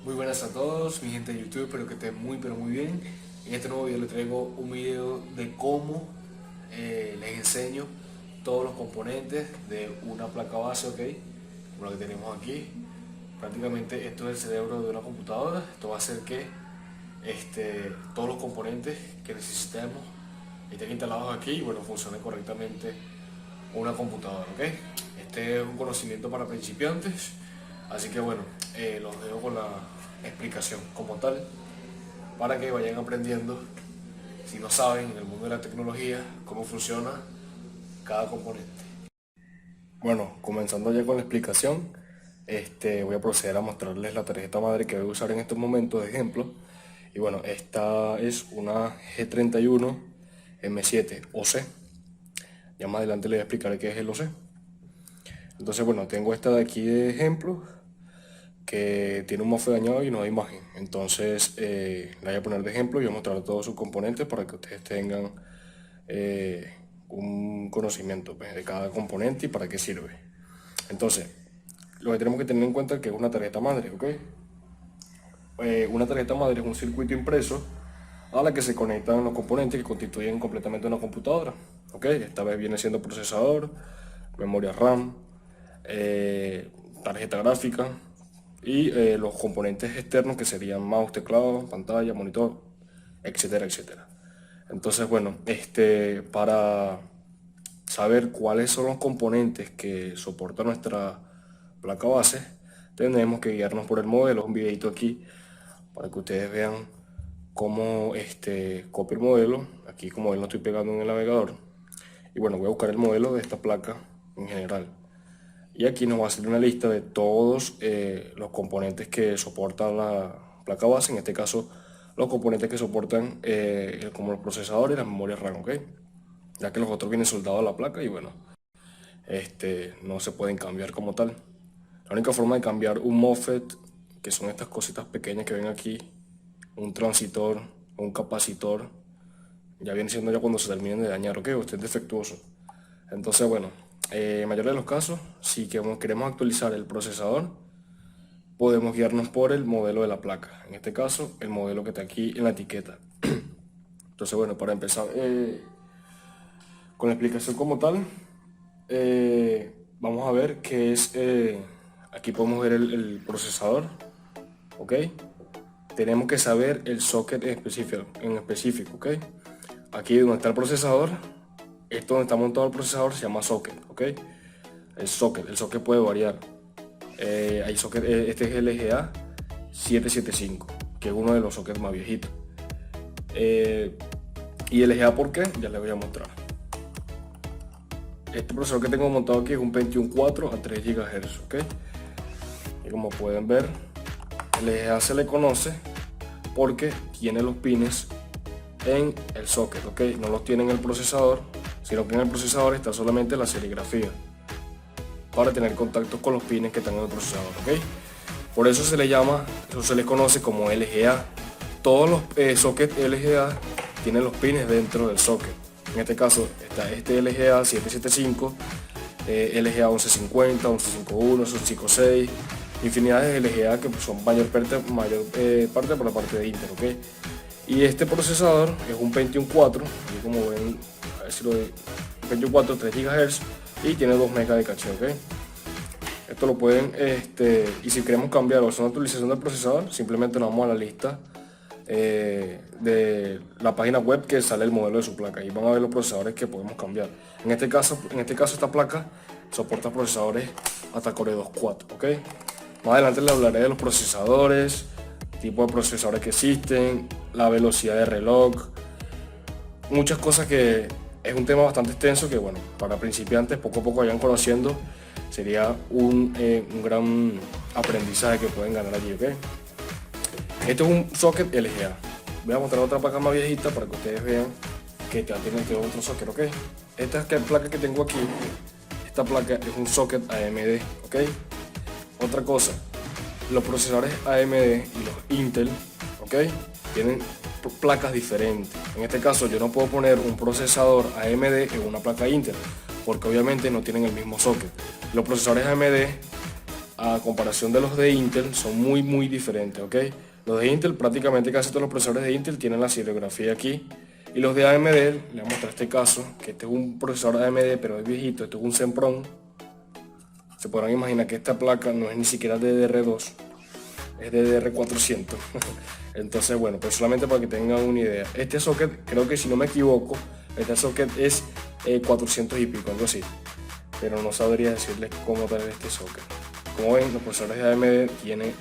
Muy buenas a todos, mi gente de YouTube, espero que estén muy pero muy bien. En este nuevo video les traigo un video de cómo les enseño todos los componentes de una placa base, ok, como lo que tenemos aquí. Prácticamente esto es el cerebro de una computadora. Esto va a hacer que todos los componentes que necesitemos estén instalados aquí y bueno, funcione correctamente una computadora, ok. Este es un conocimiento para principiantes. Así que bueno, los dejo con la explicación como tal para que vayan aprendiendo, si no saben, en el mundo de la tecnología, cómo funciona cada componente. Bueno, comenzando ya con la explicación, voy a proceder a mostrarles la tarjeta madre que voy a usar en estos momentos de ejemplo. Y bueno, esta es una G31 M7 OC. Ya más adelante les explicaré qué es el OC. Entonces bueno, tengo esta de aquí de ejemplo, que tiene un mofle dañado y no hay imagen. Entonces la voy a poner de ejemplo y voy a mostrar todos sus componentes para que ustedes tengan un conocimiento pues, de cada componente y para qué sirve. Entonces, lo que tenemos que tener en cuenta es que es una tarjeta madre, ¿ok? Una tarjeta madre es un circuito impreso a la que se conectan los componentes que constituyen completamente una computadora, ¿ok? Esta vez viene siendo procesador, memoria RAM, tarjeta gráfica y los componentes externos que serían mouse, teclado, pantalla, monitor, etcétera, etcétera. Entonces, bueno, para saber cuáles son los componentes que soporta nuestra placa base, tenemos que guiarnos por el modelo. Un videito aquí para que ustedes vean cómo copio el modelo. Aquí como ven lo estoy pegando en el navegador. Y bueno, voy a buscar el modelo de esta placa en general. Y aquí nos va a salir una lista de todos los componentes que soporta la placa base. En este caso, los componentes que soportan como los procesadores y la memoria RAM, ¿ok? Ya que los otros vienen soldados a la placa y bueno, no se pueden cambiar como tal. La única forma de cambiar un MOSFET, que son estas cositas pequeñas que ven aquí, un transistor, un capacitor, ya viene siendo ya cuando se terminen de dañar, ¿ok? O estén defectuosos. Entonces, bueno, en mayoría de los casos, si queremos actualizar el procesador, podemos guiarnos por el modelo de la placa. En este caso, el modelo que está aquí en la etiqueta. Entonces, bueno, para empezar con la explicación como tal, vamos a ver qué es, aquí podemos ver el procesador, ¿ok? Tenemos que saber el socket en específico, ¿ok? Aquí donde está el procesador, esto donde está montado el procesador se llama socket, ¿ok? El socket puede variar. Hay socket, este es el LGA 775, que es uno de los sockets más viejitos. Y LGA, ¿por qué? Ya les voy a mostrar. Este procesador que tengo montado aquí es un Pentium 4 a 3 GHz, ¿ok? Y como pueden ver, el LGA se le conoce porque tiene los pines en el socket, ¿ok? No los tiene en el procesador, sino que en el procesador está solamente la serigrafía para tener contacto con los pines que están en el procesador, ¿ok? Por eso se le llama, eso se le conoce como LGA. Todos los sockets LGA tienen los pines dentro del socket. En este caso está este LGA 775, LGA 1150, 1151, 1156, infinidad de LGA que son mayor parte por la parte de Intel, ¿ok? Y este procesador es un Pentium 4, y como ven, a ver si lo de Pentium 4 3 GHz y tiene 2 MB de caché, ¿ok? Esto lo pueden, y si queremos cambiar o hacer una actualización del procesador, simplemente nos vamos a la lista de la página web que sale el modelo de su placa y van a ver los procesadores que podemos cambiar. En este caso esta placa soporta procesadores hasta Core 2 Quad, ¿ok? Más adelante les hablaré de los procesadores, tipo de procesadores que existen, la velocidad de reloj, muchas cosas que es un tema bastante extenso que bueno, para principiantes poco a poco vayan conociendo, sería un gran aprendizaje que pueden ganar allí, ¿ok? Este es un socket LGA. Voy a mostrar otra placa más viejita para que ustedes vean que tienen que otro socket, ¿ok? Esta placa que tengo aquí, esta placa es un socket AMD, ¿ok? Otra cosa, los procesadores AMD y los Intel, ¿ok? Tienen placas diferentes. En este caso yo no puedo poner un procesador AMD en una placa Intel porque obviamente no tienen el mismo socket. Los procesadores AMD a comparación de los de Intel, son muy diferentes, ¿ok? Los de Intel, prácticamente casi todos los procesadores de Intel tienen la serigrafía aquí. Y los de AMD, les voy a mostrar este caso, que este es un procesador AMD, pero es viejito, esto es un Zenpron. Se podrán imaginar que esta placa no es ni siquiera DDR2, es DDR400. Entonces, bueno, pues solamente para que tengan una idea. Este socket, creo que si no me equivoco, este socket es 400 y pico, algo así. Pero no sabría decirles cómo tal este socket. Como ven, los procesadores de AMD tienen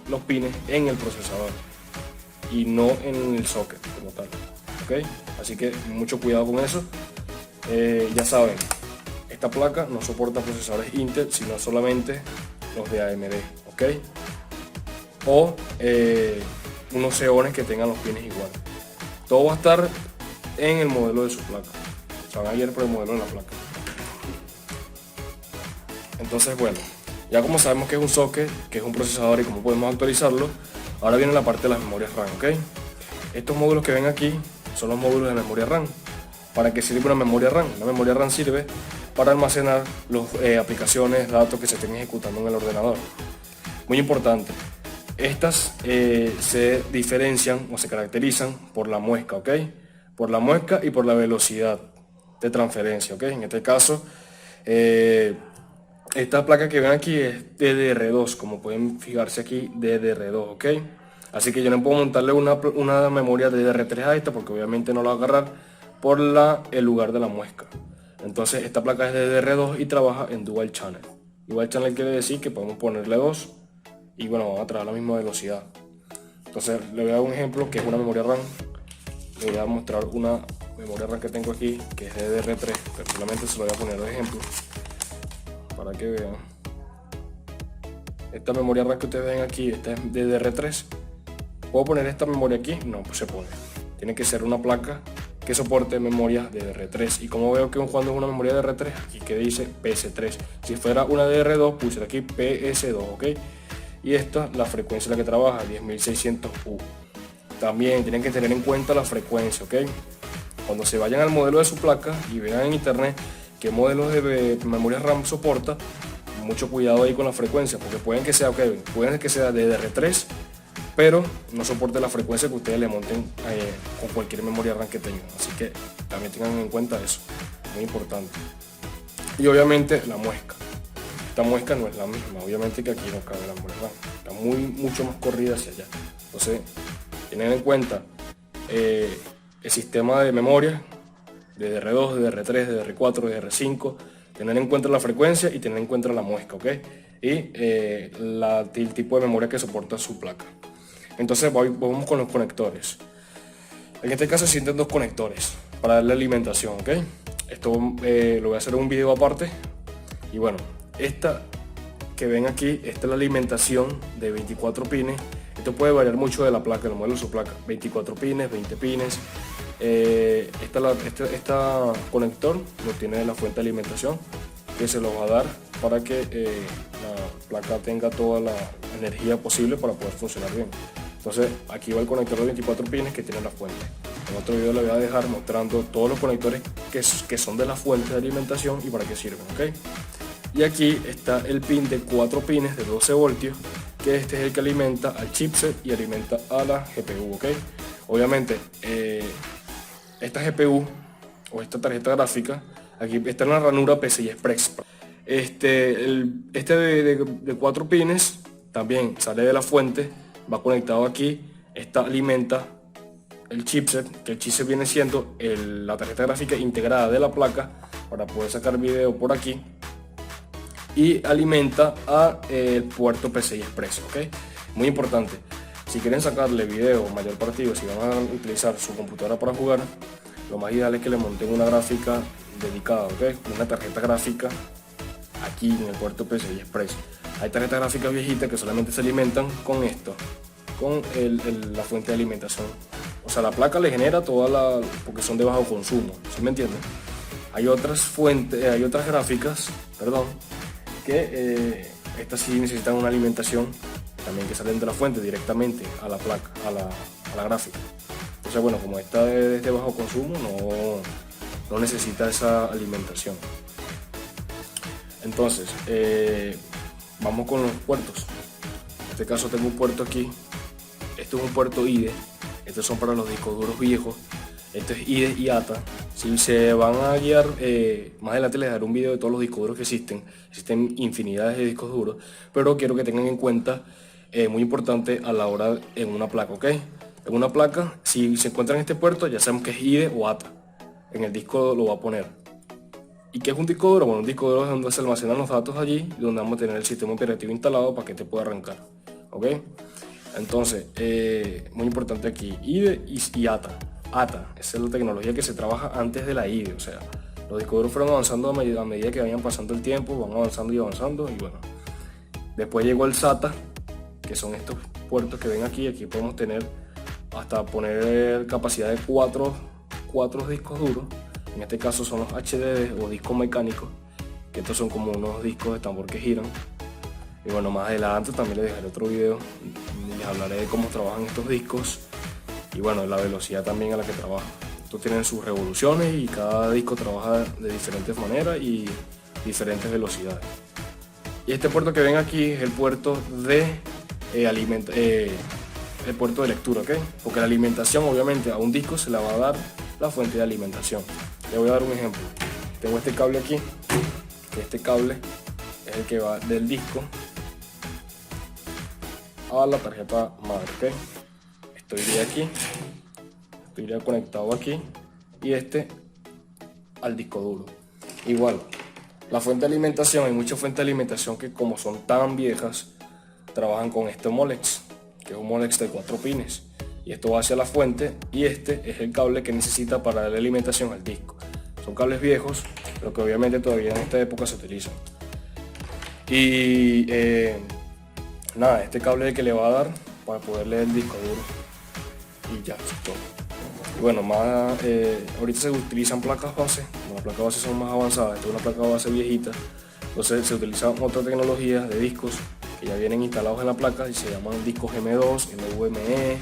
los pines en el procesador y no en el socket como tal. ¿Ok? Así que mucho cuidado con eso. Ya saben, esta placa no soporta procesadores Intel, sino solamente los de AMD. ¿Ok? O unos Xeones que tengan los pines igual. Todo va a estar en el modelo de su placa. Se van a guiar por el modelo de la placa. Entonces, bueno, ya como sabemos que es un socket, que es un procesador y cómo podemos actualizarlo, ahora viene la parte de las memorias RAM, ¿ok? Estos módulos que ven aquí son los módulos de memoria RAM. ¿Para qué sirve una memoria RAM? La memoria RAM sirve para almacenar las aplicaciones, datos que se estén ejecutando en el ordenador. Muy importante, estas se diferencian o se caracterizan por la muesca, ¿ok? Por la muesca y por la velocidad de transferencia, ¿ok? En este caso, esta placa que ven aquí es DDR2, como pueden fijarse aquí, DDR2, ¿ok? Así que yo no puedo montarle una memoria DDR3 a esta porque obviamente no la va a agarrar por el lugar de la muesca. Entonces esta placa es DDR2 y trabaja en Dual Channel. Dual Channel quiere decir que podemos ponerle 2 y bueno, van a traer la misma velocidad. Entonces le voy a dar un ejemplo que es una memoria RAM. Le voy a mostrar una memoria RAM que tengo aquí que es DDR3, pero solamente se lo voy a poner de ejemplo para que vean. Esta memoria RAM que ustedes ven aquí, esta es DDR3. ¿Puedo poner esta memoria aquí? No, pues se pone. Tiene que ser una placa que soporte memoria DDR3. Y como veo que cuando es una memoria DDR3, aquí que dice PS3. Si fuera una DDR2, puse aquí PS2, ¿ok? Y esta, la frecuencia en la que trabaja, 10600U. También tienen que tener en cuenta la frecuencia, ¿ok? Cuando se vayan al modelo de su placa y vean en internet qué modelos de memoria RAM soporta, mucho cuidado ahí con la frecuencia, porque pueden que sea DDR3, pero no soporte la frecuencia que ustedes le monten con cualquier memoria RAM que tengan. Así que también tengan en cuenta eso, muy importante. Y obviamente la muesca. Esta muesca no es la misma, obviamente que aquí no cabe la memoria RAM, está mucho más corrida hacia allá. Entonces, tienen en cuenta el sistema de memoria, DDR2, DDR3, DDR4, DDR5, tener en cuenta la frecuencia y tener en cuenta la muesca, ¿ok? Y el tipo de memoria que soporta su placa. Entonces vamos con los conectores. En este caso existen dos conectores para darle alimentación, ¿ok? Esto lo voy a hacer en un video aparte. Y bueno, esta que ven aquí, esta es la alimentación de 24 pines. Esto puede variar mucho de la placa, el modelo de su placa. 24 pines, 20 pines. Esta conector lo tiene de la fuente de alimentación, que se lo va a dar para que la placa tenga toda la energía posible para poder funcionar bien. Entonces aquí va el conector de 24 pines que tiene la fuente. En otro video le voy a dejar mostrando todos los conectores que son de la fuente de alimentación y para qué sirven, ¿ok? Y aquí está el pin de 4 pines de 12 voltios, que este es el que alimenta al chipset y alimenta a la GPU, ¿ok? Obviamente esta GPU o esta tarjeta gráfica, aquí está en la ranura PCI Express. De 4 pines también sale de la fuente, va conectado aquí, esta alimenta el chipset, que el chipset viene siendo la tarjeta gráfica integrada de la placa para poder sacar video por aquí, y alimenta a el puerto PCI Express, ¿ok? Muy importante, si quieren sacarle video mayor partido, si van a utilizar su computadora para jugar, lo más ideal es que le monten una gráfica dedicada, ¿ok? Una tarjeta gráfica aquí en el puerto PCI Express. Hay tarjetas gráficas viejitas que solamente se alimentan con esto, con la fuente de alimentación. O sea, la placa le genera porque son de bajo consumo, ¿sí me entienden? Hay otras gráficas, perdón, que estas sí necesitan una alimentación también que salen de la fuente directamente a la placa, a la gráfica. Entonces, bueno, como esta es de bajo consumo, no necesita esa alimentación. Entonces, vamos con los puertos. En este caso tengo un puerto aquí. Esto es un puerto IDE. Estos son para los discos duros viejos. Esto es IDE y ATA. Si se van a guiar, más adelante les daré un video de todos los discos duros que existen. Existen infinidades de discos duros, pero quiero que tengan en cuenta, muy importante a la hora en una placa, ¿ok? En una placa, si se encuentra en este puerto, ya sabemos que es IDE o ATA. En el disco lo va a poner. ¿Y qué es un disco duro? Bueno, un disco duro es donde se almacenan los datos allí, donde vamos a tener el sistema operativo instalado para que te pueda arrancar, ¿ok? Entonces, muy importante aquí, IDE y ATA. ATA, esa es la tecnología que se trabaja antes de la IDE, o sea, los discos duros fueron avanzando a medida que vayan pasando el tiempo, van avanzando y avanzando, y bueno, después llegó el SATA, que son estos puertos que ven aquí. Aquí podemos tener hasta poner capacidad de 4 discos duros. En este caso son los HDD o discos mecánicos, que estos son como unos discos de tambor que giran. Y bueno, más adelante también les dejaré otro video y les hablaré de cómo trabajan estos discos y bueno, la velocidad también a la que trabajan. Estos tienen sus revoluciones y cada disco trabaja de diferentes maneras y diferentes velocidades. Y este puerto que ven aquí es el puerto de el puerto de lectura, ¿ok? Porque la alimentación, obviamente, a un disco se le va a dar la fuente de alimentación. Le voy a dar un ejemplo. Tengo este cable aquí, que este cable es el que va del disco a la tarjeta madre, ¿ok? Esto iría aquí, esto iría conectado aquí y este al disco duro. Igual, la fuente de alimentación, hay muchas fuentes de alimentación que, como son tan viejas, trabajan con este Molex, que es un Molex de 4 pines, y esto va hacia la fuente y este es el cable que necesita para darle alimentación al disco. Son cables viejos, pero que obviamente todavía en esta época se utilizan. Y nada, este cable es el que le va a dar para poder leer el disco duro y ya, eso es todo. Y bueno, ahorita se utilizan placas base. Las placas base son más avanzadas. Esta es una placa base viejita, entonces se utilizan otra tecnología de discos que ya vienen instalados en la placa y se llaman discos M2, NVMe,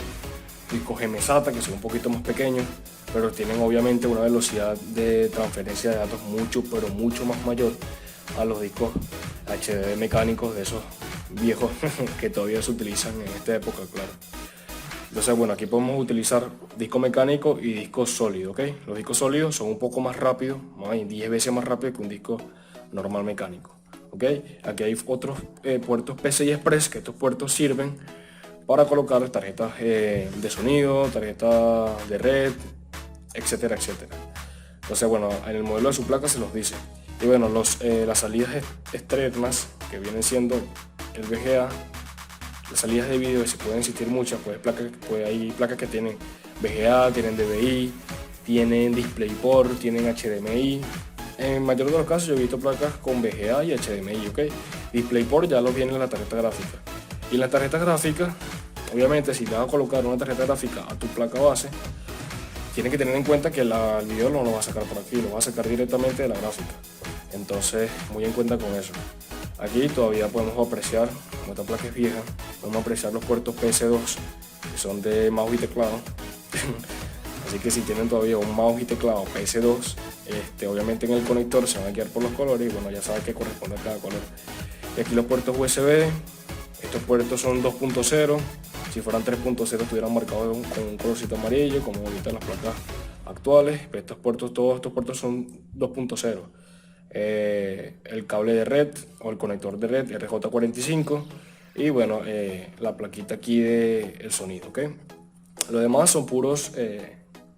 discos MSATA, que son un poquito más pequeños, pero tienen obviamente una velocidad de transferencia de datos pero mucho más mayor a los discos HDD mecánicos de esos viejos que todavía se utilizan en esta época, claro. Entonces, bueno, aquí podemos utilizar disco mecánico y disco sólido, ¿ok? Los discos sólidos son un poco más rápidos, 10 veces más rápido que un disco normal mecánico, ¿ok? Aquí hay otros puertos PCI Express, que estos puertos sirven para colocar tarjetas de sonido, tarjetas de red, etcétera, etcétera. Entonces, bueno, en el modelo de su placa se los dice. Y bueno, las salidas externas, que vienen siendo el VGA, las salidas de vídeo, si pueden existir muchas, pues hay placas que tienen VGA, tienen DVI, tienen DisplayPort, tienen HDMI. En mayor de los casos yo he visto placas con VGA y HDMI, ¿ok? DisplayPort ya lo viene en la tarjeta gráfica. Y en la tarjeta gráfica, obviamente, si le vas a colocar una tarjeta gráfica a tu placa base, tienes que tener en cuenta que el video no lo va a sacar por aquí, lo va a sacar directamente de la gráfica. Entonces, muy en cuenta con eso. Aquí todavía podemos apreciar, como esta placa es vieja, podemos apreciar los puertos PS2, que son de mouse y teclado. Así que si tienen todavía un mouse y teclado PS2, obviamente en el conector se van a guiar por los colores y bueno, ya saben qué corresponde a cada color. Y aquí los puertos USB, estos puertos son 2.0, si fueran 3.0 estuvieran marcados con un colorcito amarillo, como ahorita en las placas actuales, pero todos estos puertos son 2.0. El cable de red o el conector de red RJ45 y bueno, la plaquita aquí de el sonido, ¿ok? Lo demás son puros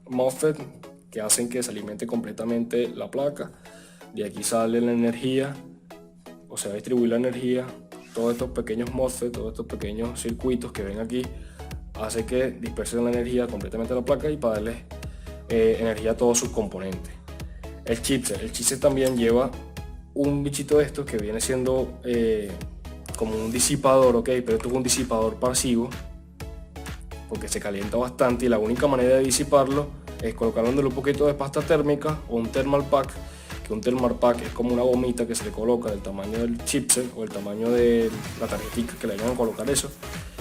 MOSFET que hacen que se alimente completamente la placa. De aquí sale la energía, o sea, distribuir la energía. Todos estos pequeños MOSFET, todos estos pequeños circuitos que ven aquí, hace que dispersen la energía completamente a la placa y para darle energía a todos sus componentes. El chipset también lleva un bichito de estos que viene siendo como un disipador, ¿ok? Pero esto es un disipador pasivo porque se calienta bastante y la única manera de disiparlo es colocándole un poquito de pasta térmica o un thermal pack, que un thermal pack es como una gomita que se le coloca del tamaño del chipset o el tamaño de la tarjetita que le vayan a colocar eso.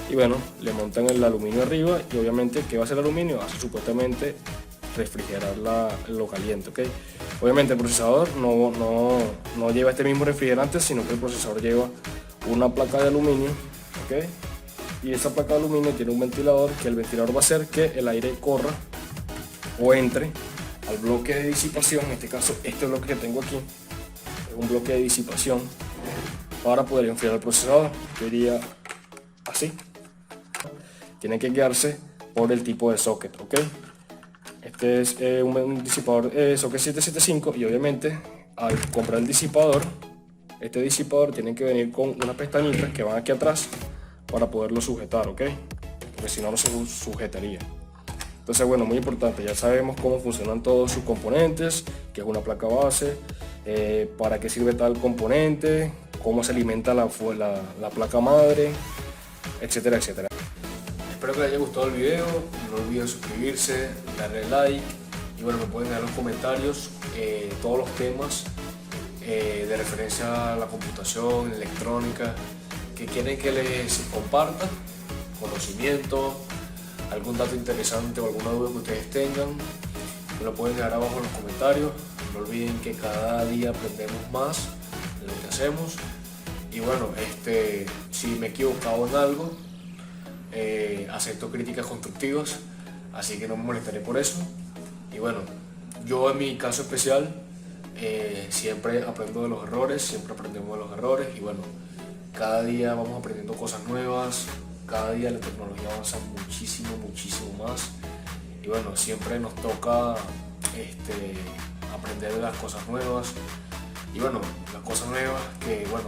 Y bueno, le montan el aluminio arriba y obviamente, ¿qué va a hacer el aluminio? Hace supuestamente refrigerar lo caliente, ¿ok? Obviamente el procesador no lleva este mismo refrigerante, sino que el procesador lleva una placa de aluminio, ¿ok? Y esa placa de aluminio tiene un ventilador, que el ventilador va a hacer que el aire corra o entre al bloque de disipación. En este caso, este bloque que tengo aquí es un bloque de disipación para poder enfriar el procesador, que iría así. Tiene que guiarse por el tipo de socket, ¿ok? Este es un disipador socket 775, y obviamente al comprar el disipador, este disipador tiene que venir con unas pestañitas que van aquí atrás para poderlo sujetar, ¿ok? Porque si no, no se sujetaría. Entonces, bueno, muy importante, ya sabemos cómo funcionan todos sus componentes, qué es una placa base, para qué sirve tal componente, cómo se alimenta la placa madre, etcétera, etcétera. Espero que les haya gustado el video, no olviden suscribirse, darle like, y bueno, me pueden dejar en los comentarios todos los temas de referencia a la computación, electrónica, que quieren que les comparta, conocimiento, algún dato interesante o alguna duda que ustedes tengan, me lo pueden dejar abajo en los comentarios. No olviden que cada día aprendemos más de lo que hacemos, y bueno, si me he equivocado en algo, acepto críticas constructivas, así que no me molestaré por eso. Y bueno, yo en mi caso especial siempre aprendo de los errores, siempre aprendemos de los errores, y bueno, cada día vamos aprendiendo cosas nuevas, cada día la tecnología avanza muchísimo, muchísimo más, y bueno, siempre nos toca aprender de las cosas nuevas, y bueno, las cosas nuevas que bueno,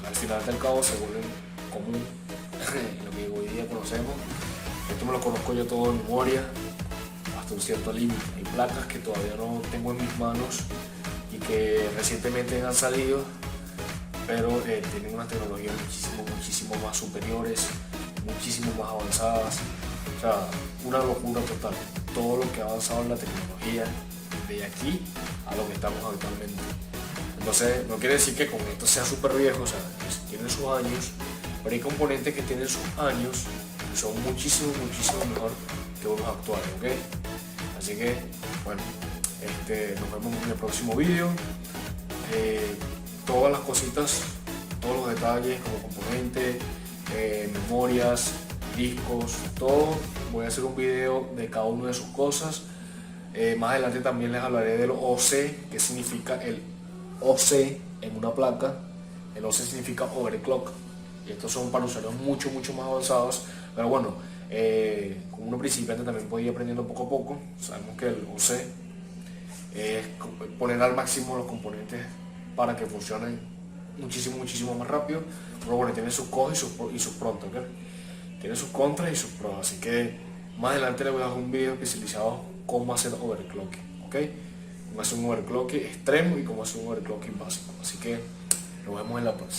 al final del cabo se vuelven común lo que hoy día conocemos. Esto me lo conozco yo todo de memoria hasta un cierto límite. Hay placas que todavía no tengo en mis manos y que recientemente han salido, pero tienen una tecnología muchísimo más superiores, muchísimo más avanzadas. O sea, una locura total. Todo lo que ha avanzado en la tecnología de aquí a lo que estamos actualmente. Entonces, no quiere decir que con esto sea súper viejo, o sea, tienen sus años, pero hay componentes que tienen sus años y son muchísimo mejor que unos actuales, ¿ok? Así que, bueno, nos vemos en el próximo vídeo. Todas las cositas, todos los detalles como componentes, memorias, discos, todo, voy a hacer un video de cada una de sus cosas. Más adelante también les hablaré del OC, que significa el OC en una placa. El OC significa overclock, y estos son para usuarios mucho más avanzados, pero bueno, como uno principiante también puede ir aprendiendo poco a poco. Sabemos que el OC es poner al máximo los componentes para que funcionen muchísimo más rápido, pero bueno, tiene sus cosas y sus contras, ¿okay? Tiene sus contras y sus pros, así que más adelante les voy a dejar un video especializado cómo hacer overclocking, ¿ok? Cómo hacer un overclocking extremo y cómo hacer un overclocking básico, así que nos vemos en la próxima.